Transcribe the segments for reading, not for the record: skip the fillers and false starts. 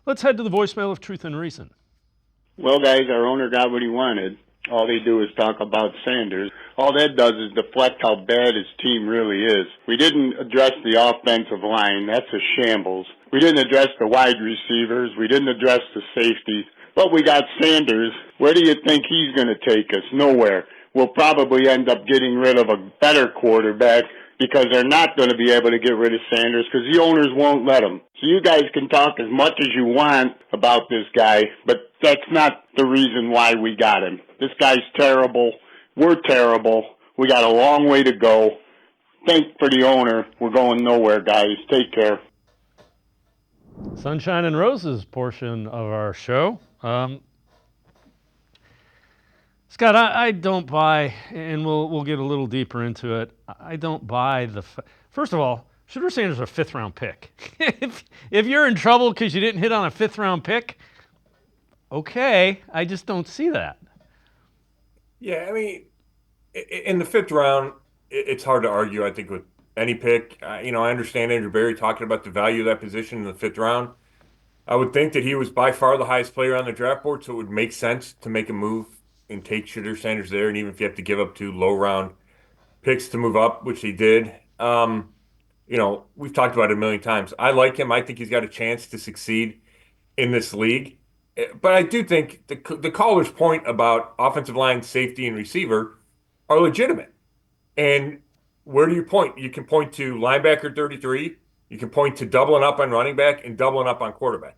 Let's head to the voicemail of Truth and Reason. Well, guys, our owner got what he wanted. All they do is talk about Sanders. All that does is deflect how bad his team really is. We didn't address the offensive line. That's a shambles. We didn't address the wide receivers. We didn't address the safeties. But we got Sanders. Where do you think he's going to take us? Nowhere. We'll probably end up getting rid of a better quarterback because they're not going to be able to get rid of Sanders because the owners won't let them. So you guys can talk as much as you want about this guy, but that's not the reason why we got him. This guy's terrible. We're terrible. We got a long way to go. Thank for the owner. We're going nowhere, guys. Take care. Sunshine and Roses portion of our show. Scott, I don't buy, and we'll get a little deeper into it. I don't buy first of all, Shedeur Sanders is a fifth-round pick. if you're in trouble because you didn't hit on a fifth-round pick, okay, I just don't see that. Yeah, I mean, in the fifth round, it's hard to argue, I think, with any pick. I understand Andrew Berry talking about the value of that position in the fifth round. I would think that he was by far the highest player on the draft board, so it would make sense to make a move and take Shedeur Sanders there. And even if you have to give up 2 low-round picks to move up, which he did, we've talked about it a million times. I like him. I think he's got a chance to succeed in this league. But I do think the caller's point about offensive line, safety, and receiver are legitimate. And where do you point? You can point to linebacker 33. You can point to doubling up on running back and doubling up on quarterback.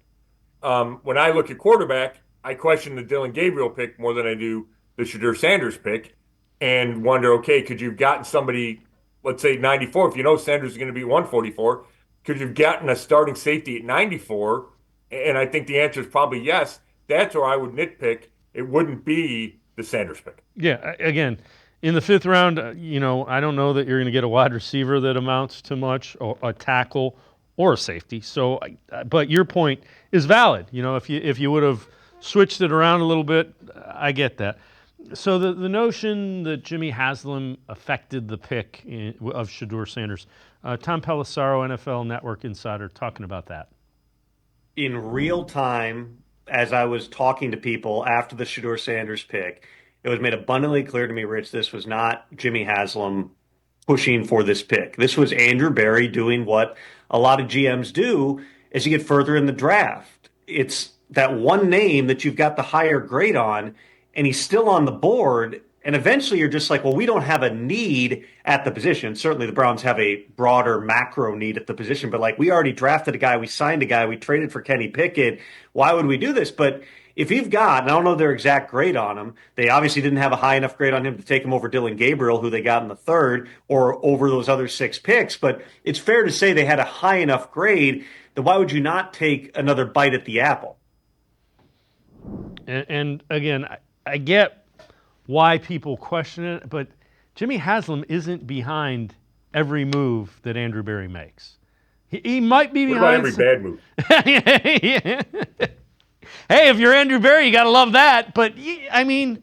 When I look at quarterback, I question the Dylan Gabriel pick more than I do the Shedeur Sanders pick and wonder, okay, could you have gotten somebody, let's say 94, if you know Sanders is going to be 144, could you have gotten a starting safety at 94? And I think the answer is probably yes. That's where I would nitpick. It wouldn't be the Sanders pick. Yeah, again, in the fifth round, I don't know that you're going to get a wide receiver that amounts to much, or a tackle, or a safety. So, but your point is valid. If you would have switched it around a little bit, I get that. So the notion that Jimmy Haslam affected the pick of Shedeur Sanders, Tom Pelissero, NFL Network insider, talking about that. In real time, as I was talking to people after the Shedeur Sanders pick, it was made abundantly clear to me, Rich, this was not Jimmy Haslam pushing for this pick. This was Andrew Berry doing what a lot of GMs do as you get further in the draft. It's that one name that you've got the higher grade on, and he's still on the board. And eventually you're just like, well, we don't have a need at the position. Certainly the Browns have a broader macro need at the position, but we already drafted a guy, we signed a guy, we traded for Kenny Pickett. Why would we do this? But if you've got, and I don't know their exact grade on him, they obviously didn't have a high enough grade on him to take him over Dylan Gabriel, who they got in the third, or over those other 6 picks. But it's fair to say they had a high enough grade that why would you not take another bite at the apple? And again, I get why people question it, but Jimmy Haslam isn't behind every move that Andrew Berry makes. He might be behind every bad move. Yeah. Hey, if you're Andrew Berry, you got to love that. But I mean,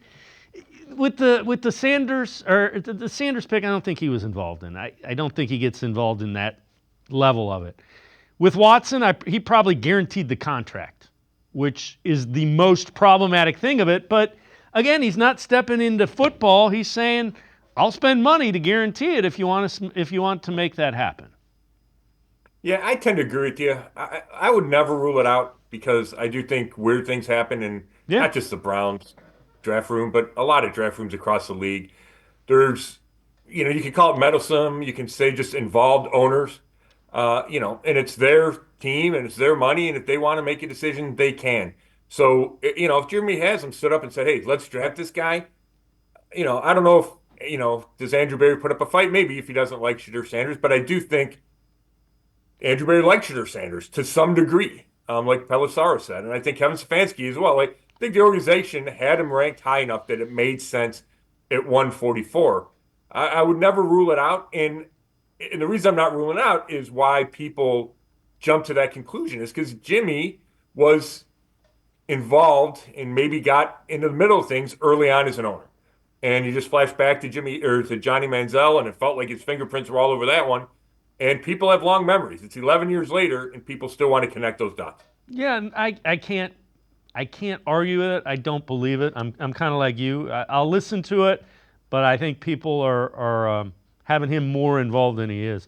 with the Sanders or the Sanders pick, I don't think he was involved in. I don't think he gets involved in that level of it. With Watson, he probably guaranteed the contract, which is the most problematic thing of it. But again, he's not stepping into football. He's saying, "I'll spend money to guarantee it if you want to make that happen." Yeah, I tend to agree with you. I would never rule it out because I do think weird things happen in not just the Browns draft room, but a lot of draft rooms across the league. There's, you can call it meddlesome. You can say just involved owners, and it's their team and it's their money. And if they want to make a decision, they can. So, if Jimmy Haslam stood up and said, hey, let's draft this guy, I don't know if, does Andrew Berry put up a fight? Maybe if he doesn't like Shedeur Sanders. But I do think Andrew Berry likes Shedeur Sanders to some degree, like Pelissero said. And I think Kevin Stefanski as well. I think the organization had him ranked high enough that it made sense at 144. I would never rule it out. And the reason I'm not ruling it out is why people jump to that conclusion is because Jimmy was involved and maybe got into the middle of things early on as an owner. And you just flash back to Johnny Manziel, and it felt like his fingerprints were all over that one. And people have long memories. It's 11 years later, and people still want to connect those dots. Yeah, and I can't argue it. I don't believe it. I'm kind of like you. I'll listen to it, but I think people are having him more involved than he is.